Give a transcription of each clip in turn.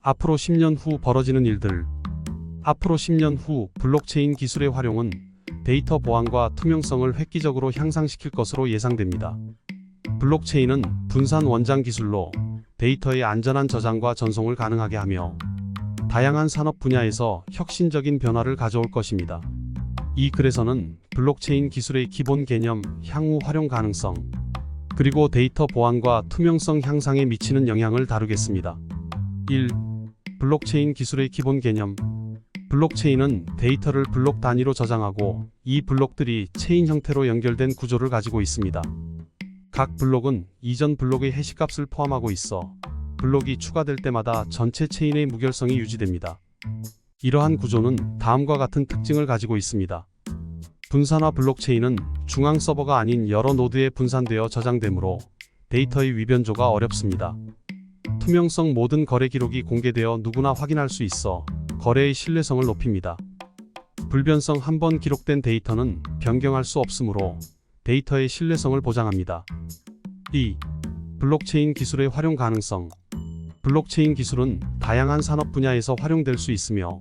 앞으로 10년 후 벌어지는 일들. 앞으로 10년 후 블록체인 기술의 활용은 데이터 보안과 투명성을 획기적으로 향상시킬 것으로 예상됩니다. 블록체인은 분산 원장 기술로 데이터의 안전한 저장과 전송을 가능하게 하며 다양한 산업 분야에서 혁신적인 변화를 가져올 것입니다. 이 글에서는 블록체인 기술의 기본 개념, 향후 활용 가능성, 그리고 데이터 보안과 투명성 향상에 미치는 영향을 다루겠습니다. 1. 블록체인 기술의 기본 개념. 블록체인은 데이터를 블록 단위로 저장하고 이 블록들이 체인 형태로 연결된 구조를 가지고 있습니다. 각 블록은 이전 블록의 해시값을 포함하고 있어 블록이 추가될 때마다 전체 체인의 무결성이 유지됩니다. 이러한 구조는 다음과 같은 특징을 가지고 있습니다. 분산화. 블록체인은 중앙 서버가 아닌 여러 노드에 분산되어 저장되므로 데이터의 위변조가 어렵습니다. 투명성. 모든 거래 기록이 공개되어 누구나 확인할 수 있어 거래의 신뢰성을 높입니다. 불변성. 한번 기록된 데이터는 변경할 수 없으므로 데이터의 신뢰성을 보장합니다. 2. 블록체인 기술의 활용 가능성. 블록체인 기술은 다양한 산업 분야에서 활용될 수 있으며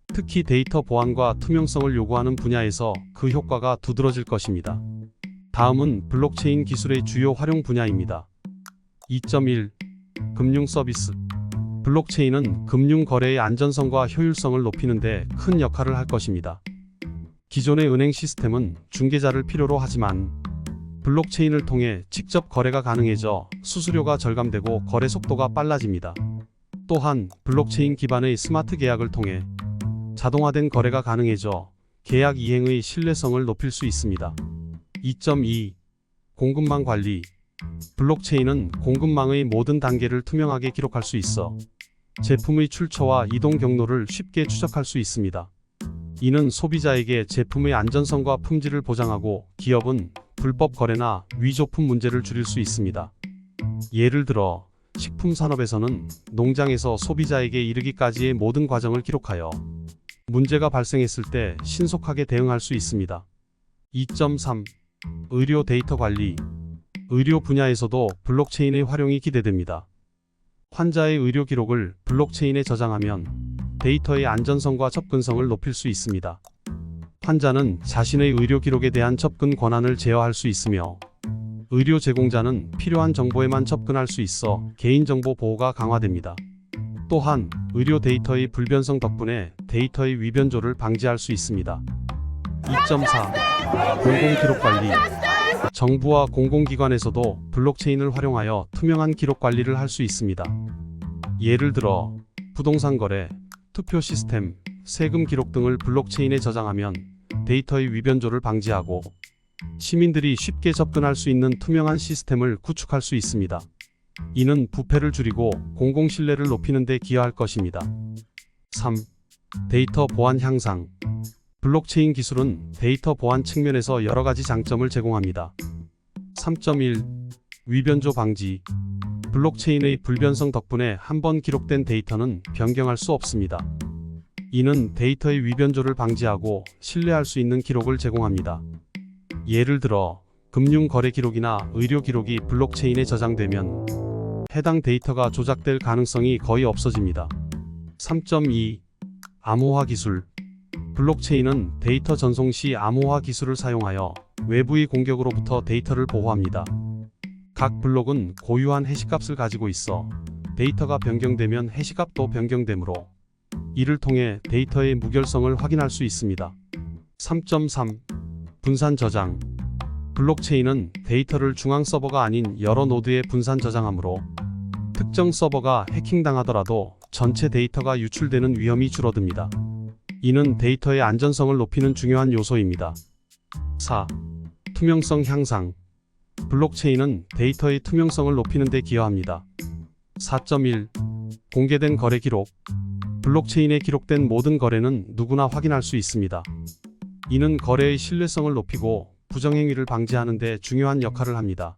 특히 데이터 보안과 투명성을 요구하는 분야에서 그 효과가 두드러질 것입니다. 다음은 블록체인 기술의 주요 활용 분야입니다. 2.1. 금융 서비스. 블록체인은 금융 거래의 안전성과 효율성을 높이는 데 큰 역할을 할 것입니다. 기존의 은행 시스템은 중개자를 필요로 하지만 블록체인을 통해 직접 거래가 가능해져 수수료가 절감되고 거래 속도가 빨라집니다. 또한 블록체인 기반의 스마트 계약을 통해 자동화된 거래가 가능해져 계약 이행의 신뢰성을 높일 수 있습니다. 2.2. 공급망 관리. 블록체인은 공급망의 모든 단계를 투명하게 기록할 수 있어 제품의 출처와 이동 경로를 쉽게 추적할 수 있습니다. 이는 소비자에게 제품의 안전성과 품질을 보장하고 기업은 불법 거래나 위조품 문제를 줄일 수 있습니다. 예를 들어 식품 산업에서는 농장에서 소비자에게 이르기까지의 모든 과정을 기록하여 문제가 발생했을 때 신속하게 대응할 수 있습니다. 2.3. 의료 데이터 관리. 의료 분야에서도 블록체인의 활용이 기대됩니다. 환자의 의료 기록을 블록체인에 저장하면 데이터의 안전성과 접근성을 높일 수 있습니다. 환자는 자신의 의료 기록에 대한 접근 권한을 제어할 수 있으며 의료 제공자는 필요한 정보에만 접근할 수 있어 개인정보 보호가 강화됩니다. 또한 의료 데이터의 불변성 덕분에 데이터의 위변조를 방지할 수 있습니다. 2.4. 공공기록 관리. 정부와 공공기관에서도 블록체인을 활용하여 투명한 기록 관리를 할 수 있습니다. 예를 들어 부동산 거래, 투표 시스템, 세금 기록 등을 블록체인에 저장하면 데이터의 위변조를 방지하고 시민들이 쉽게 접근할 수 있는 투명한 시스템을 구축할 수 있습니다. 이는 부패를 줄이고 공공 신뢰를 높이는 데 기여할 것입니다. 3. 데이터 보안 향상. 블록체인 기술은 데이터 보안 측면에서 여러 가지 장점을 제공합니다. 3.1. 위변조 방지. 블록체인의 불변성 덕분에 한번 기록된 데이터는 변경할 수 없습니다. 이는 데이터의 위변조를 방지하고 신뢰할 수 있는 기록을 제공합니다. 예를 들어 금융 거래 기록이나 의료 기록이 블록체인에 저장되면 해당 데이터가 조작될 가능성이 거의 없어집니다. 3.2. 암호화 기술. 블록체인은 데이터 전송 시 암호화 기술을 사용하여 외부의 공격으로부터 데이터를 보호합니다. 각 블록은 고유한 해시값을 가지고 있어 데이터가 변경되면 해시값도 변경되므로 이를 통해 데이터의 무결성을 확인할 수 있습니다. 3.3. 분산 저장. 블록체인은 데이터를 중앙 서버가 아닌 여러 노드에 분산 저장하므로 특정 서버가 해킹당하더라도 전체 데이터가 유출되는 위험이 줄어듭니다. 이는 데이터의 안전성을 높이는 중요한 요소입니다. 4. 투명성 향상. 블록체인은 데이터의 투명성을 높이는 데 기여합니다. 4.1. 공개된 거래 기록. 블록체인에 기록된 모든 거래는 누구나 확인할 수 있습니다. 이는 거래의 신뢰성을 높이고 부정행위를 방지하는 데 중요한 역할을 합니다.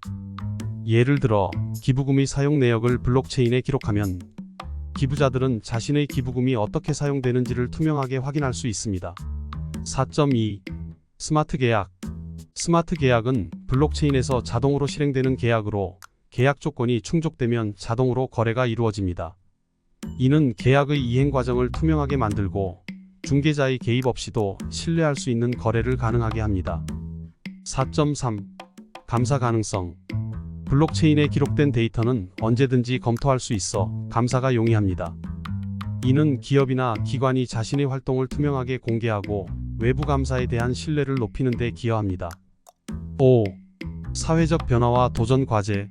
예를 들어 기부금의 사용 내역을 블록체인에 기록하면 기부자들은 자신의 기부금이 어떻게 사용되는지를 투명하게 확인할 수 있습니다. 4.2. 스마트 계약. 스마트 계약은 블록체인에서 자동으로 실행되는 계약으로 계약 조건이 충족되면 자동으로 거래가 이루어집니다. 이는 계약의 이행 과정을 투명하게 만들고 중개자의 개입 없이도 신뢰할 수 있는 거래를 가능하게 합니다. 4.3. 감사 가능성. 블록체인에 기록된 데이터는 언제든지 검토할 수 있어 감사가 용이합니다. 이는 기업이나 기관이 자신의 활동을 투명하게 공개하고 외부 감사에 대한 신뢰를 높이는 데 기여합니다. 5. 사회적 변화와 도전 과제.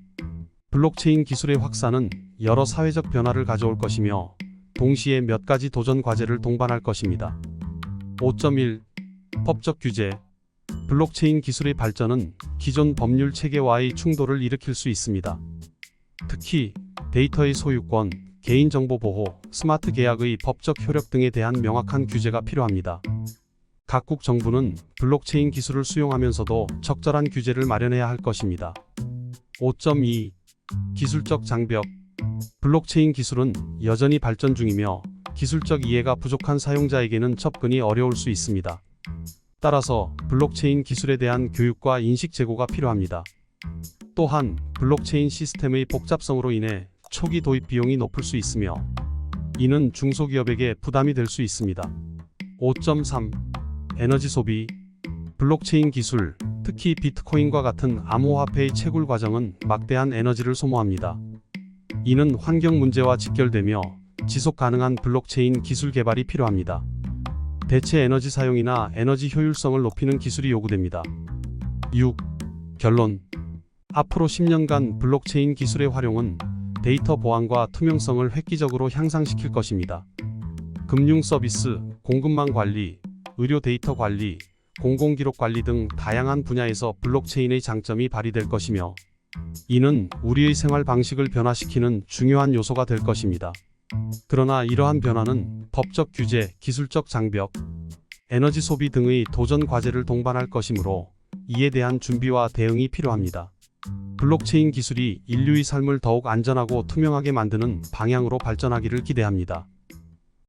블록체인 기술의 확산은 여러 사회적 변화를 가져올 것이며 동시에 몇 가지 도전 과제를 동반할 것입니다. 5.1. 법적 규제. 블록체인 기술의 발전은 기존 법률 체계와의 충돌을 일으킬 수 있습니다. 특히 데이터의 소유권, 개인정보 보호, 스마트 계약의 법적 효력 등에 대한 명확한 규제가 필요합니다. 각국 정부는 블록체인 기술을 수용하면서도 적절한 규제를 마련해야 할 것입니다. 5.2. 기술적 장벽. 블록체인 기술은 여전히 발전 중이며 기술적 이해가 부족한 사용자에게는 접근이 어려울 수 있습니다. 따라서 블록체인 기술에 대한 교육과 인식 제고가 필요합니다. 또한 블록체인 시스템의 복잡성으로 인해 초기 도입 비용이 높을 수 있으며 이는 중소기업에게 부담이 될 수 있습니다. 5.3. 에너지 소비. 블록체인 기술, 특히 비트코인과 같은 암호화폐의 채굴 과정은 막대한 에너지를 소모합니다. 이는 환경 문제와 직결되며 지속 가능한 블록체인 기술 개발이 필요합니다. 대체 에너지 사용이나 에너지 효율성을 높이는 기술이 요구됩니다. 6. 결론. 앞으로 10년간 블록체인 기술의 활용은 데이터 보안과 투명성을 획기적으로 향상시킬 것입니다. 금융 서비스, 공급망 관리, 의료 데이터 관리, 공공기록 관리 등 다양한 분야에서 블록체인의 장점이 발휘될 것이며 이는 우리의 생활 방식을 변화시키는 중요한 요소가 될 것입니다. 그러나 이러한 변화는 법적 규제, 기술적 장벽, 에너지 소비 등의 도전 과제를 동반할 것이므로 이에 대한 준비와 대응이 필요합니다. 블록체인 기술이 인류의 삶을 더욱 안전하고 투명하게 만드는 방향으로 발전하기를 기대합니다.